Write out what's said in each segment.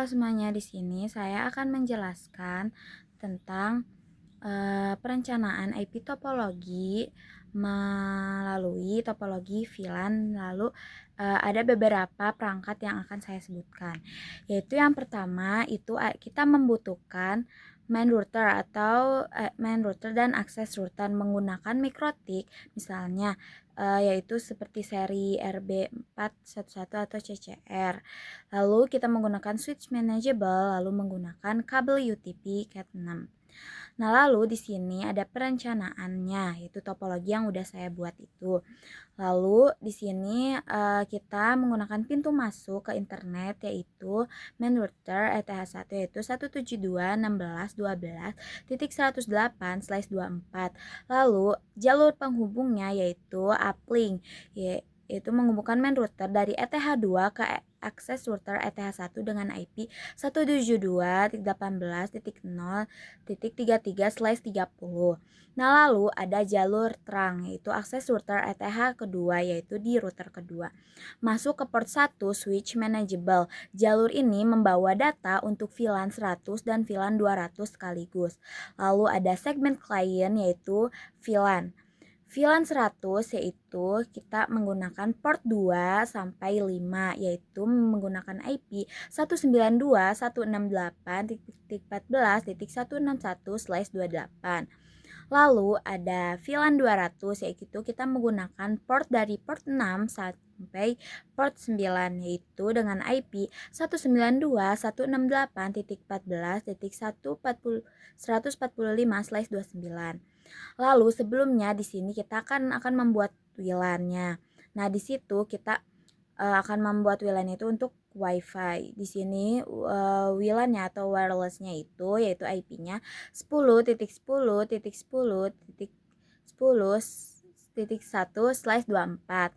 halo semuanya, di sini saya akan menjelaskan tentang perencanaan IP topologi melalui topologi VLAN. Lalu ada beberapa perangkat yang akan saya sebutkan. Yaitu yang pertama itu kita membutuhkan main router dan akses router menggunakan mikrotik, misalnya yaitu seperti seri RB411 atau CCR. Lalu kita menggunakan switch manageable, lalu menggunakan kabel UTP Cat6. Nah, lalu di sini ada perencanaannya, yaitu topologi yang udah saya buat itu. Lalu di sini kita menggunakan pintu masuk ke internet, yaitu main router ETH1, yaitu 172.16.12.108/24. Lalu jalur penghubungnya yaitu uplink, yaitu menghubungkan main router dari ETH2 ke akses router ETH1 dengan IP 172.18.0.33/30. Nah, lalu ada jalur terang, yaitu akses router ETH kedua, yaitu di router kedua. Masuk ke port 1 switch manageable. Jalur ini membawa data untuk VLAN 100 dan VLAN 200 sekaligus. Lalu ada segmen klien, yaitu VLAN. VLAN 100 yaitu kita menggunakan port 2 sampai 5, yaitu menggunakan IP 192.168.14.161/28. Lalu ada VLAN 200, yaitu kita menggunakan port dari port 6 sampai port 9, yaitu dengan IP 192.168.14.145/29. Lalu sebelumnya di sini kita akan membuat WLAN-nya. Nah, di situ kita akan membuat WLAN itu untuk WiFi. Di sini WLAN-nya atau wireless-nya itu yaitu IP-nya 10.10.10.10/24.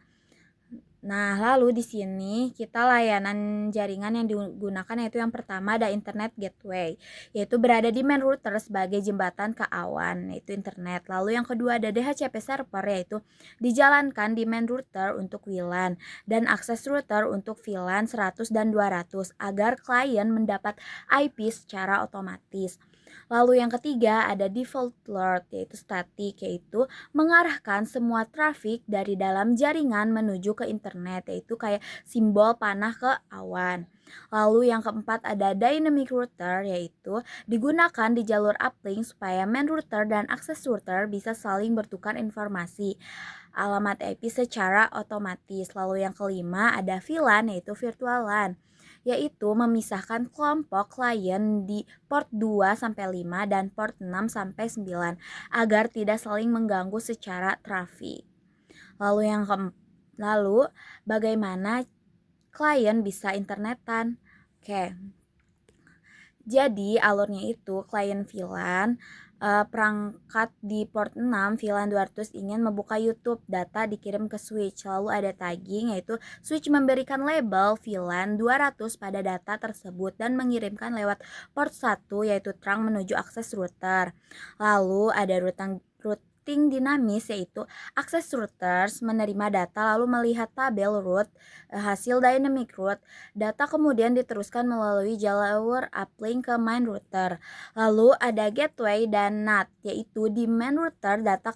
Nah, lalu di sini kita layanan jaringan yang digunakan yaitu yang pertama ada internet gateway, yaitu berada di main router sebagai jembatan ke awan, yaitu internet. Lalu yang kedua ada DHCP server, yaitu dijalankan di main router untuk WLAN dan akses router untuk VLAN 100 dan 200 agar klien mendapat IP secara otomatis. Lalu yang ketiga ada default load, yaitu static, yaitu mengarahkan semua trafik dari dalam jaringan menuju ke internet, yaitu kayak simbol panah ke awan. Lalu yang keempat ada dynamic router, yaitu digunakan di jalur uplink supaya main router dan akses router bisa saling bertukar informasi alamat IP secara otomatis. Lalu yang kelima ada VLAN, yaitu virtual LAN, yaitu memisahkan kelompok klien di port 2 sampai 5 dan port 6 sampai 9 agar tidak saling mengganggu secara trafik. Lalu bagaimana klien bisa internetan? Oke. Jadi alurnya itu klien VLAN perangkat di port 6 VLAN 200 ingin membuka YouTube, data dikirim ke switch. Lalu ada tagging, yaitu switch memberikan label VLAN 200 pada data tersebut dan mengirimkan lewat port 1 yaitu terang menuju akses router. Lalu ada routing dinamis, yaitu akses routers menerima data lalu melihat tabel route hasil dynamic route. Data kemudian diteruskan melalui jalur uplink ke main router. Lalu ada gateway dan NAT, yaitu di main router data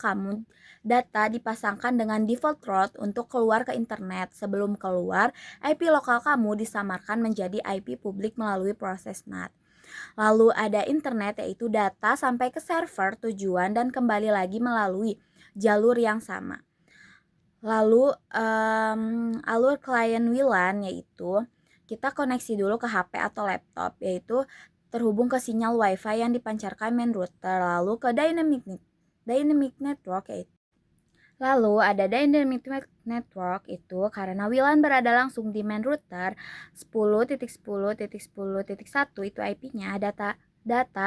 dipasangkan dengan default route untuk keluar ke internet. Sebelum keluar, IP lokal kamu disamarkan menjadi IP publik melalui proses NAT. Lalu ada internet, yaitu data sampai ke server tujuan dan kembali lagi melalui jalur yang sama. Lalu alur klien WLAN, yaitu kita koneksi dulu ke HP atau laptop, yaitu terhubung ke sinyal WiFi yang dipancarkan main router. Lalu ke dynamic network, yaitu Lalu ada dynamic network itu karena WLAN berada langsung di main router 10.10.10.1 itu IP-nya, data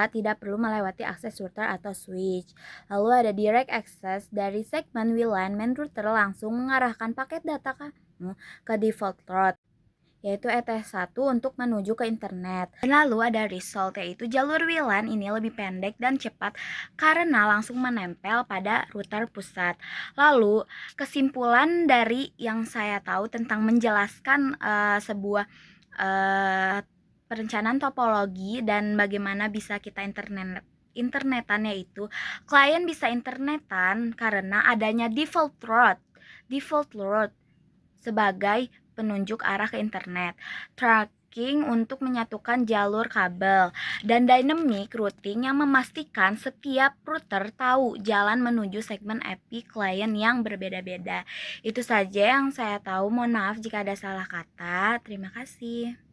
tidak perlu melewati akses router atau switch. Lalu ada direct access dari segmen WLAN main router langsung mengarahkan paket data kamu ke default route, yaitu ETH1 untuk menuju ke internet. Dan lalu ada result, yaitu jalur WLAN ini lebih pendek dan cepat karena langsung menempel pada router pusat. Lalu kesimpulan dari yang saya tahu tentang menjelaskan sebuah perencanaan topologi dan bagaimana bisa kita internetan, yaitu klien bisa internetan karena adanya default route sebagai penunjuk arah ke internet, tracking untuk menyatukan jalur kabel, dan dynamic routing yang memastikan setiap router tahu jalan menuju segmen IP klien yang berbeda-beda. Itu saja yang saya tahu. Mohon maaf jika ada salah kata. Terima kasih.